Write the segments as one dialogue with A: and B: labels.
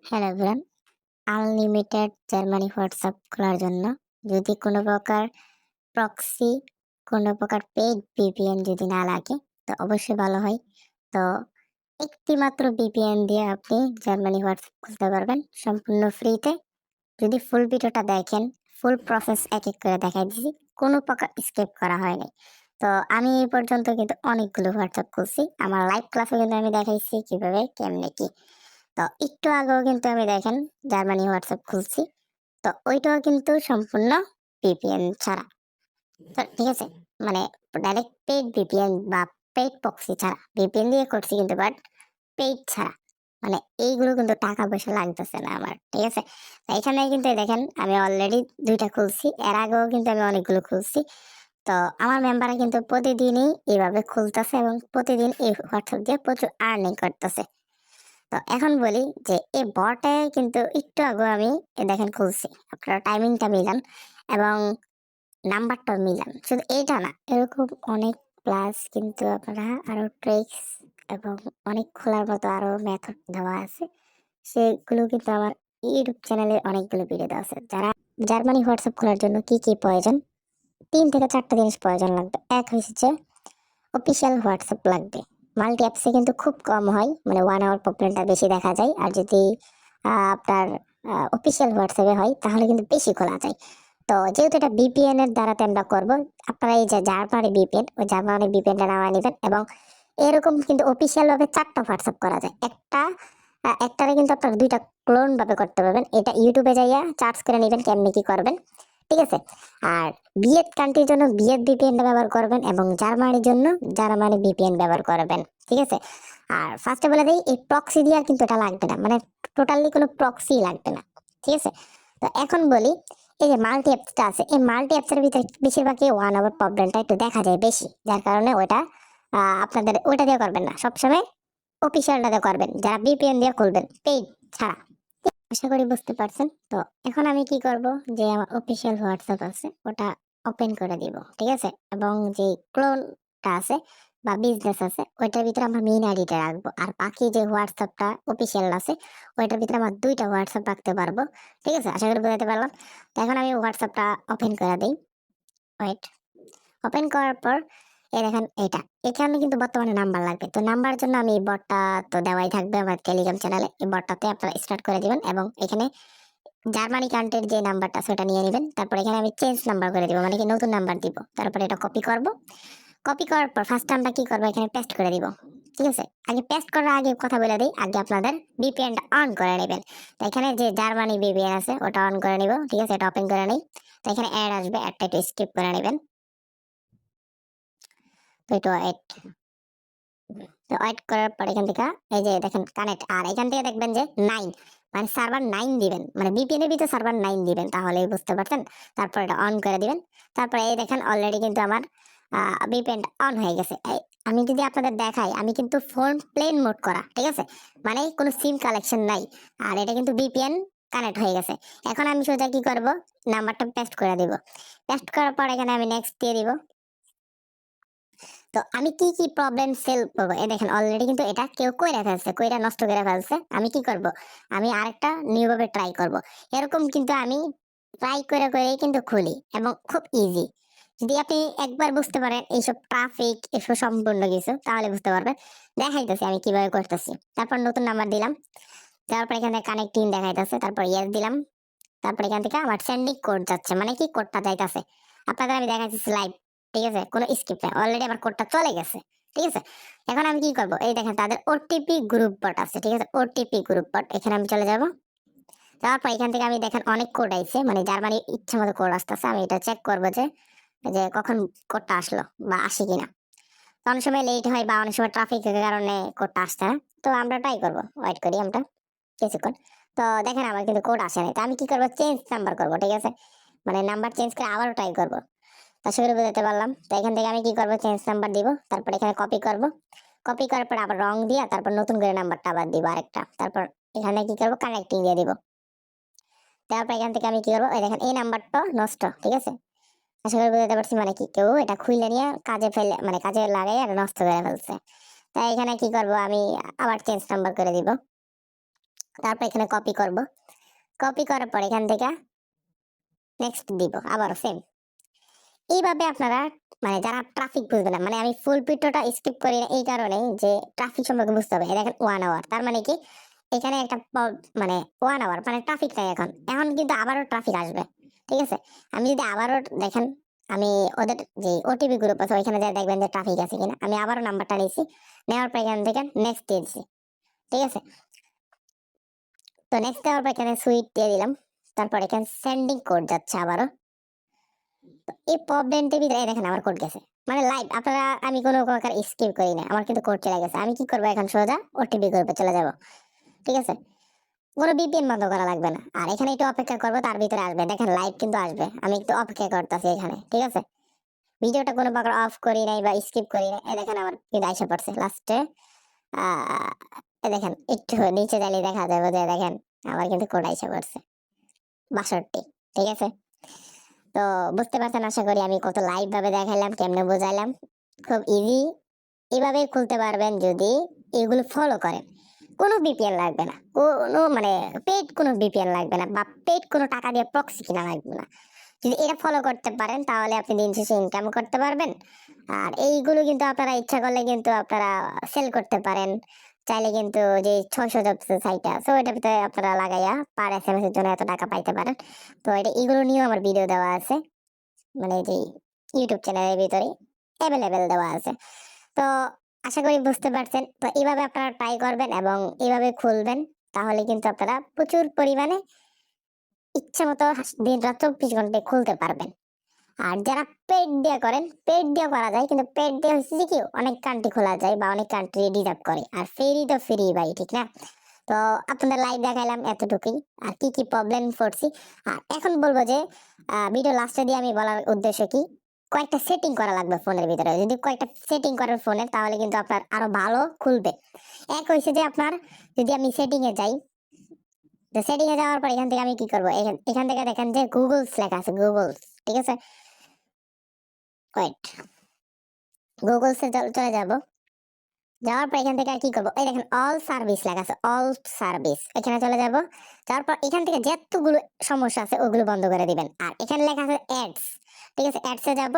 A: Hello everyone, unlimited Germany WhatsApp খোলার জন্য যদি কোনো প্রকার প্রক্সি, কোনো প্রকার পেইড ভিপিএন যদি না লাগে, তো অবশ্যই ভালো হয়। তো একটি মাত্র ভিপিএন দিয়ে আপনি জার্মানি হোয়াটসঅ্যাপ খুলতে পারবেন সম্পূর্ণ ফ্রিতে। যদি ফুল ভিডিওটা দেখেন, ফুল প্রসেস এক এক করে দেখাই দিছি, কোনো প্রকার স্কিপ করা হয়নি। তো আমি এই পর্যন্ত কিন্তু অনেকগুলো হোয়াটসঅ্যাপ খুলছি, আমার লাইভ ক্লাসে কিন্তু আমি দেখাইছি কিভাবে কেমনে কি। তো একটু আগেও কিন্তু আমি দেখেন জার্মানি হোয়াটসঅ্যাপ খুলছি। তো ওইটাও কিন্তু সম্পূর্ণ ভিপিএন ছাড়া। তো ঠিক আছে? মানে ডাইরেক্ট পেইড ভিপিএন বা পেইড প্রক্সি ছাড়া। ভিপিএন দিয়ে করছি কিন্তু বাট পেইড ছাড়া। মানে এইগুলো কিন্তু টাকা পয়সা লাগতেছে না আমার। ঠিক আছে? তো এখানে কিন্তু এই দেখেন আমি অলরেডি ২ টা খুলছি। এর আগেও কিন্তু আমি অনেকগুলো খুলছি। তো আমার মেম্বাররা কিন্তু প্রতিদিনই এভাবে খুলতেছে এবং প্রতিদিন এই হোয়াটসঅ্যাপ দিয়ে প্রচুর আর্নিং করতেছে। তো এখন বলি যে এই বটে কিন্তু একটু আগে আমি দেখেন খুলছি। আপনারা টাইমিংটা মিলান এবং নাম্বারটাও মিলান। শুধু এইটা না, এরকম অনেক প্লাস কিন্তু আপনারা আরো ট্রিক্স এবং অনেক খোলার মতো আরো মেথড দেওয়া আছে। সেগুলো কিন্তু আমার ইউটিউব চ্যানেলে অনেকগুলো ভিডিও দেওয়া আছে। যারা জার্মানি হোয়াটসঅ্যাপ খোলার জন্য কি কি প্রয়োজন, ৩ থেকে ৪ টা জিনিস প্রয়োজন লাগবে। এক হচ্ছে অফিসিয়াল হোয়াটসঅ্যাপ লাগবে। মাল্টি অ্যাপসে কিন্তু খুব কম হয়, মানে 1 আওয়ার প্রবলেমটা বেশি দেখা যায়। আর যদি আপনার অফিসিয়াল হোয়াটসঅ্যাপে হয় তাহলে কিন্তু বেশি খোলা যায়। তো যেহেতু এটা ভিপিএন এর দ্বারাতে আমরা করব, আপনারা এই যে জার্মানি ভিপিএন, ওই জার্মানি ভিপিএনটা নামায় নিবেন এবং এরকম কিন্তু অফিসিয়াল ভাবে ৪ টা হোয়াটসঅ্যাপ করা যায়। একটারে কিন্তু আপনারা ২ টা ক্লোন ভাবে করতে পারবেন। এটা ইউটিউবে যাইয়া সার্চ করে নিবেন কেমনে কি করবেন। ঠিক আছে? আর বিয়েত কান্ট্রির জন্য বিয়েত ভিপিএনটা ব্যবহার করবেন এবং জার্মানির জন্য জার্মানি ভিপিএন ব্যবহার করবেন। ঠিক আছে? আর ফার্স্টে বলে দেই এই প্রক্সি দিয়ে আর কিন্তু এটা লাগবে না। মানে টোটালি কোনো প্রক্সি লাগবে না। ঠিক আছে? তো এখন বলি এই যে মাল্টি অ্যাপসটা আছে, এই মাল্টি অ্যাপসের ভিতরে বেশিরভাগই 1 আওয়ার প্রবলেমটা একটু দেখা যায় বেশি। যার কারণে ওইটা আপনাদের ওইটা দিয়ে করবেন না। সবসময় অফিসিয়ালটা দিয়ে করবেন। যারা ভিপিএন দিয়ে খুলবেন পেইড ছাড়া। আশা করি বুঝতে পারছেন। তো এখন আমি কি করব, যে আমার অফিসিয়াল হোয়াটসঅ্যাপ আছে ওটা ওপেন করে দিব। ঠিক আছে? এবং যে ক্লোনটা আছে বা বিজনেস আছে ওইটার ভিতরে আমার মেইন আইডিটা রাখবো। আর বাকি যে হোয়াটসঅ্যাপটা অফিসিয়াল আছে ওইটার ভিতরে আমার ২ টা হোয়াটসঅ্যাপ রাখতে পারবো। ঠিক আছে? আশা করি বোঝাতে পারলাম। তো এখন আমি হোয়াটসঅ্যাপটা ওপেন করে দেই। ওয়েট। ওপেন করার পর এই দেখেন এইটা। এখানে কিন্তু বর্তমানে নাম্বার লাগবে। তো নাম্বারের জন্য আমি এই বটটা তো দেওয়াই থাকবে আমার টেলিগ্রাম চ্যানেলে। এই বটটাতে আপনারা স্টার্ট করে দিবেন এবং এখানে জার্মানি কান্ট্রির যে নাম্বারটা আছে ওটা নিয়ে নিবেন। তারপর এখানে আমি চেঞ্জ নাম্বার করে দিব। মানে কি নতুন নাম্বার দিব। তারপরে এটা কপি করব। কপি করার পর ফার্স্ট আমরা কি করব, এখানে পেস্ট করে দিব। ঠিক আছে? আগে পেস্ট করার আগে কথা বলে দেই, আগে আপনাদের ভিপিএনটা অন করে নেবেন। তো এখানে যে জার্মানি ভিপিএন আছে ওটা অন করে নিব। ঠিক আছে? এটা ওপেন করে নেই। তো এখানে অ্যাড আসবে, অ্যাডটা একটু স্কিপ করে নেবেন। তো একটু ওয়েট। তো ওয়েট করার পর এখান থেকে এই যে দেখেন কানেক্ট, আর এখান থেকে দেখবেন যে 9, মানে সার্ভার 9 দিবেন, মানে ভিপিএন এর ভিতরে সার্ভার 9 দিবেন, তাহলেই বুঝতে পারছেন। তারপর এটা অন করে দিবেন। তারপর এই দেখেন অলরেডি কিন্তু আমার ভিপিএন অন হয়ে গেছে। আমি যদি আপনাদের দেখাই, আমি কিন্তু ফোন প্লেন মোড করা। ঠিক আছে? মানে কোনো সিম কালেকশন নাই। আর এটা কিন্তু ভিপিএন কানেক্ট হয়ে গেছে। এখন আমি সোজা কি করব, নাম্বারটা পেস্ট করে দিব। পেস্ট করার পর এখানে আমি নেক্সট দিয়ে দিব। তো আমি কি কি প্রবলেম সলভ করবো, এই দেখেন অলরেডি কিন্তু এটা কেউ কইরা ফেলছে, কইরা নষ্ট করে ফেলছে। আমি কি করব, আমি আরেকটা নিউ ভাবে ট্রাই করব। এরকম কিন্তু আমি ট্রাই করে করেই কিন্তু খুলি এবং খুব ইজি। যদি আপনি একবার বুঝতে পারেন এইসব ট্রাফিক এসব সম্পূর্ণ কিছু, তাহলে বুঝতে পারবেন। দেখাইতেছি আমি কিভাবে করতেছি। তারপর নতুন নাম্বার দিলাম। দেওয়ার পর এখানে কানেক্টিং দেখাইতেছে, তারপর ইয়েস দিলাম। তারপর এখান থেকে আমার সেন্ডিং কোড যাচ্ছে, মানে কি কোডটা যাইতাছে। আপনাদের আমি দেখাইতেছি লাইভ। ঠিক আছে? কোনো স্কিপ নাই। অলরেডি আমার কোডটা চলে গেছে। ঠিক আছে? এখন আমি কি করব? এই দেখেন তাদের ওটিপি গ্রুপ বট আছে। ঠিক আছে? ওটিপি গ্রুপ বট। এখানে আমি চলে যাব। যাওয়ার পর এখান থেকে আমি দেখেন অনেক কোড আইছে। মানে জার্মানির ইচ্ছামতো কোড আসতেছে। আমি এটা চেক করব যে যে কখন কোডটা আসলো বা আসে কিনা। তো অনেক সময় লেট হয় বা অনেক সময় ট্রাফিকের কারণে কোডটা আসছে না। তো আমরা ট্রাই করব। ওয়েট করি আমরা কিছুক্ষণ। তো দেখেন আমার কিন্তু কোড আসে নাই। তো আমি কি করব, চেঞ্জ নাম্বার করব। ঠিক আছে? মানে নাম্বার চেঞ্জ করে আবারও ট্রাই করব। তো আশা করি বুঝাতে পারলাম। তো এখান থেকে আমি কি করব, চেঞ্জ নাম্বার দিব। তারপর এখানে কপি করব। কপি করার পর আবার রং দিয়া তারপর নতুন করে নাম্বারটা আবার দিব আরেকটা। তারপর এখানে কি করব, কানেক্টিং দিয়ে দিব। তারপর এখান থেকে আমি কি করব, এই দেখেন এই নাম্বারটা নষ্ট। ঠিক আছে? আশা করি বুঝাতে পারছি, মানে কি কেউ এটা খুইলে নিয়ে কাজে ফেলে, মানে কাজে লাগাই আর নষ্ট করে ফেলছে। তাই এখানে কি করব, আমি আবার চেঞ্জ নাম্বার করে দিব। তারপর এখানে কপি করব, কপি করার পর এখান থেকে নেক্সট দিব, আবার সেম। এইভাবে আপনারা মানে যারা ট্রাফিক বুঝবে না, মানে আমি ফুল ভিডিওটা স্কিপ করি না এই কারণে যে ট্রাফিক সম্পর্কে বুঝতে হবে। এই দেখেন 1 আওয়ার, তার মানে কি এখানে একটা মানে 1 আওয়ার মানে ট্রাফিক নাই, এখন এখন কিন্তু আবারও ট্রাফিক আসবে। ঠিক আছে, আমি যদি আবারও দেখেন, আমি ওদের যে ওটিপি গ্রুপ আছে ওইখানে যা দেখবেন যে ট্রাফিক আছে কিনা। আমি আবারও নাম্বারটা নিয়েছি, নেওয়ার পর এখান থেকে নেক্সট দিয়েছি। ঠিক আছে, তো নেক্সট দেওয়ার পর এখানে সুইট দিয়ে দিলাম। তারপর এখানে সেন্ডিং কোড যাচ্ছে আবারও। এই প্রবলেমটির ভিতরে দেখেন আমার কোড গেছে, মানে লাইভ আপনারা, আমি কোনো প্রকার স্কিপ করি না, আমার কিন্তু কোড চলে গেছে। আমি কি করবো এখন, সোজা ওটিপি গ্রুপে চলে যাব। ঠিক আছে, কোনো বিপিএন বন্ধ করা লাগবে না। আর এখানে একটু অপেক্ষা করবো, তার ভিতরে আসবে, দেখেন লাইভ কিন্তু আসবে। আমি একটু অপেক্ষা করতেছি এখানে। ঠিক আছে, ভিডিওটা কোনো প্রকার অফ করি নাই বা স্কিপ করি নাই। এ দেখেন আমার কিন্তু আইসা পড়ছে লাস্টে। এ দেখেন একটু নিচে চালিয়ে দেখা যাবে যে দেখেন আমার কিন্তু কোড আইসা পড়ছে 62। ঠিক আছে, তো বুঝতে পারছেন আশা করি আমি কত লাইভ ভাবে দেখাইলাম, কেমনে বোঝাইলাম। খুব ইজি, এভাবে খুলতে পারবেন যদি এগুলো ফলো করেন। কোনো বিপিএল লাগবে না, কোনো মানে পেড কোনো বিপিএল লাগবে না, বা পেড কোনো টাকা দিয়ে প্রক্সি কিনা লাগবে না। যদি এটা ফলো করতে পারেন তাহলে আপনি দিন শেষে ইনকাম করতে পারবেন। আর এইগুলো কিন্তু আপনারা ইচ্ছা করলে কিন্তু আপনারা সেল করতে পারেন। চাইলে কিন্তু যে 600 জব সাইট আছে ওইটার ভিতরে আপনারা লাগাইয়া পার এসএমএস এর জন্য এত টাকা পাইতে পারেন। তো এটা এগুলো নিয়েও আমার ভিডিও দেওয়া আছে, মানে যে ইউটিউব চ্যানেলের ভিতরে অ্যাভেলেবেল দেওয়া আছে। তো আশা করি বুঝতে পারছেন। তো এইভাবে আপনারা ট্রাই করবেন এবং এইভাবে খুলবেন, তাহলে কিন্তু আপনারা প্রচুর পরিমাণে ইচ্ছা মতো দিন রাত 24 ঘন্টায় খুলতে পারবেন। আর যারা পেড দিয়ে করেন, পেড দিয়ে করা যায়, কিন্তু পেড দিয়ে হচ্ছে যে কি অনেক কান্ট্রি খোলা যায় বা অনেক কান্ট্রি ডিজার্ভ করে। আর ফ্রি তো ফ্রি ভাই, ঠিক না? তো আপনাদের লাইভ দেখাইলাম এতটুকুই, আর কি কি প্রবলেম পড়ছি। আর এখন বলবো যে ভিডিও লাস্টে দিয়ে আমি বলার উদ্দেশ্য কি, কয়েকটা সেটিং করা লাগবে ফোনের ভিতরে। যদি কয়েকটা সেটিং করেন ফোনের, তাহলে কিন্তু আপনার আরো ভালো খুলবে। এক হয়েছে যে আপনার, যদি আমি সেটিং এ যাই, তো সেটিং এ যাওয়ার পর এখান থেকে আমি কি করবো, এখান থেকে দেখেন যে গুগলস লেখা আছে, গুগলস। ঠিক আছে, ওয়েট, গুগলসে চলে যাব। যাওয়ার পর এখান থেকে আর কি করবো, এই দেখেন অল সার্ভিস লেখা আছে, অল সার্ভিস, এখানে চলে যাব। যাওয়ার পর এখান থেকে যতগুলো সমস্যা আছে ওগুলো বন্ধ করে দিবেন। আর এখানে লেখা আছে অ্যাডস। ঠিক আছে, অ্যাডসে যাব।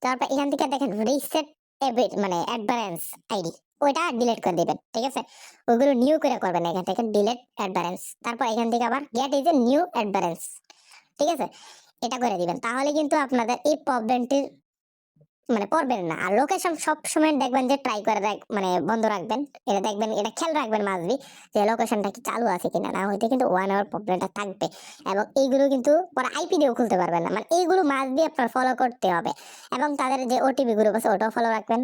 A: তারপর এখান থেকে দেখেন রিসেট এবিট মানে অ্যাডভারেন্স আইডি, ওইটা ডিলিট করে দিবেন। ঠিক আছে, ওইগুলো নিউ করে করবেন। এখান থেকে ডিলিট অ্যাডভারেন্স, তারপর এখান থেকে আবার গেট ইজ এ নিউ অ্যাডভারেন্স। ঠিক আছে, এটা করে দিবেন, তাহলে কিন্তু আপনাদের এই প্রবলেমটির মানে পড়বেন না। আর লোকেশন সব সময় দেখবেন যে ট্রাই করে মানে বন্ধ রাখবেন। এটা দেখবেন, এটা খেয়াল রাখবেন মাসবি যে লোকেশনটা কি চালু আছে কিনা, না হইতে কিন্তু 1 আওয়ার প্রবলেমটা থাকবে। এবং এইগুলো কিন্তু পরে আইপি দিয়েও খুলতে পারবেন না, মানে এইগুলো মাসবি আপনার ফলো করতে হবে। এবং তাদের যে ওটিপি গ্রুপ আছে ওটাও ফলো রাখবেন।